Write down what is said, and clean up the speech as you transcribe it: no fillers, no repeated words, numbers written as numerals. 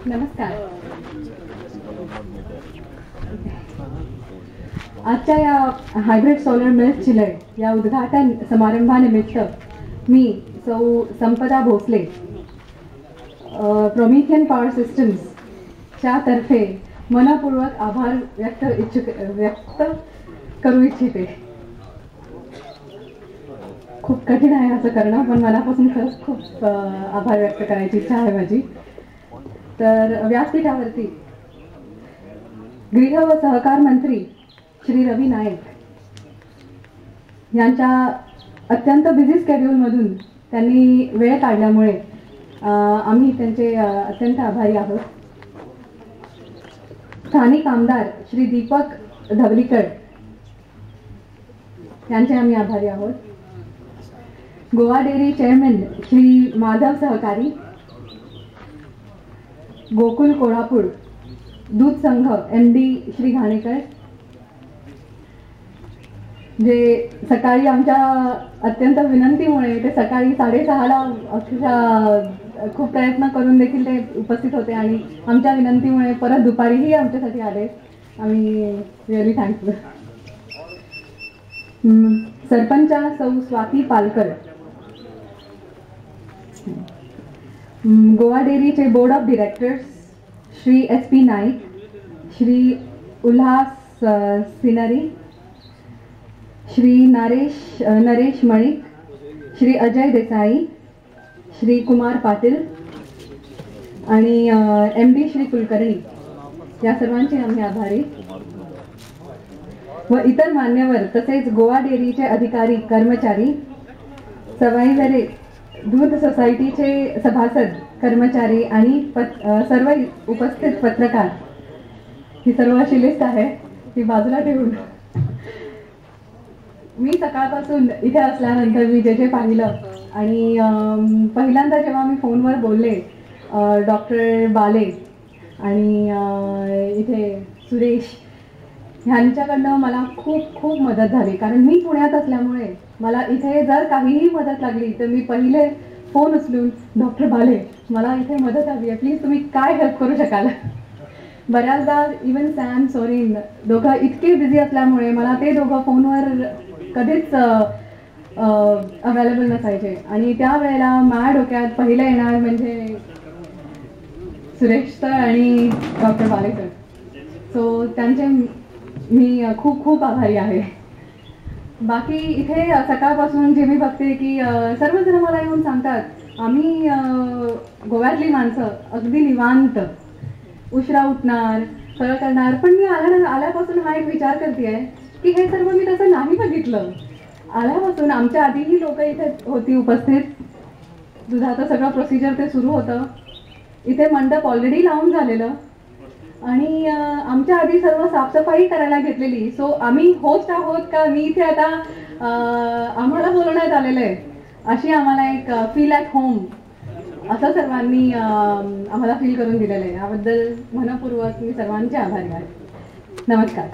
नमस्कार. आजच्या या हायब्रिड सोलर मिल्स चिलय या उद्घाटन समारंभानिमित्त मी सौ संपदा भोसले प्रोमिथियन पॉवर सिस्टम्स च्या तर्फे मनपूर्वक आभार व्यक्त करू इच्छिते. खूप कठीण आहे असं करणं, पण मनापासून खरंच खूप आभार व्यक्त करायची इच्छा आहे माझी. तर व्यासपीठावरती गृह व सहकार मंत्री श्री रवी नाईक यांच्या अत्यंत बिझी स्केड्यूलमधून त्यांनी वेळ काढल्यामुळे आम्ही त्यांचे अत्यंत आभारी आहोत. स्थानिक आमदार श्री दीपक धवलीकर यांचे आम्ही आभारी आहोत. गोवा डेअरी चेअरमन श्री माधव सहकारी, गोकुल कोल्हापूर दूध संघ MD श्री घाणेकर, जे सकाळी आमच्या अत्यंत विनंतीमुळे ते सकाळी 6:30ला अक्षरशः खूप प्रयत्न करून देखील ते उपस्थित होते आणि आमच्या विनंतीमुळे परत दुपारीही आमच्यासाठी आले. आम्ही रिअली थँक्यू. सरपंचा सौ स्वाती पालकर, गोवा डेअरीचे board of directors Shri SP Naik, Shri Ulhas Sinari, Shri Naresh Manik, Shri Ajay Desai, Shri Kumar Patil आणि MD श्री कुलकर्णी, या सर्वांचे आम्ही आभारी. व इतर मान्यवर तसेच गोवा डेअरीचे अधिकारी कर्मचारी, सवाईजरे दूध सोसायटीचे सभासद कर्मचारी आणि सर्व उपस्थित पत्रकार, ही सर्व अशी लिस्ट आहे ती बाजूला ठेवून मी सकाळपासून इथे असल्यानंतर मी जे पाहिलं आणि पहिल्यांदा जेव्हा मी फोनवर बोलले डॉक्टर बाले आणि इथे सुरेश ह्यांच्याकडनं मला खूप मदत झाली. कारण मी पुण्यात असल्यामुळे मला इथे जर काहीही मदत लागली तर मी पहिले फोन उचलून डॉक्टर बाले मला इथे मदत हवी आहे, प्लीज तुम्ही काय हेल्प करू शकाल. बऱ्याचदा इवन सॅम सोरेन दोघं इतके बिझी असल्यामुळे मला ते दोघं फोनवर कधीच अवेलेबल नसायचे आणि त्यावेळेला माझ्या डोक्यात पहिले येणार म्हणजे सुरेश सर आणि डॉक्टर बाले सर. सो त्यांचे मी खूप आभारी आहे. बाकी इथे सकाळपासून जे मी बघते की सर्वजण मला येऊन सांगतात आम्ही गोव्यातली माणसं अगदी निवांत, उशिरा उठणार, सगळं करणार. पण मी आल्यापासून हा एक विचार करते की हे सर्व मी तसं नाही बघितलं. आल्यापासून आमच्या आधीही लोक इथे होती उपस्थित, दुधाचं सगळं प्रोसिजर ते सुरू होतं. इथे मंडप ऑलरेडी लावून झालेलं आणि आमच्या आधी सर्व साफसफाई करायला घेतलेली. सो आम्ही होस्ट आहोत का मी इथे आता आम्हाला बोलवण्यात आलेलं आहे अशी आम्हाला एक फील ॲट होम असं सर्वांनी आम्हाला फील करून दिलेलं आहे. याबद्दल मनपूर्वक मी सर्वांचे आभारी आहे. नमस्कार.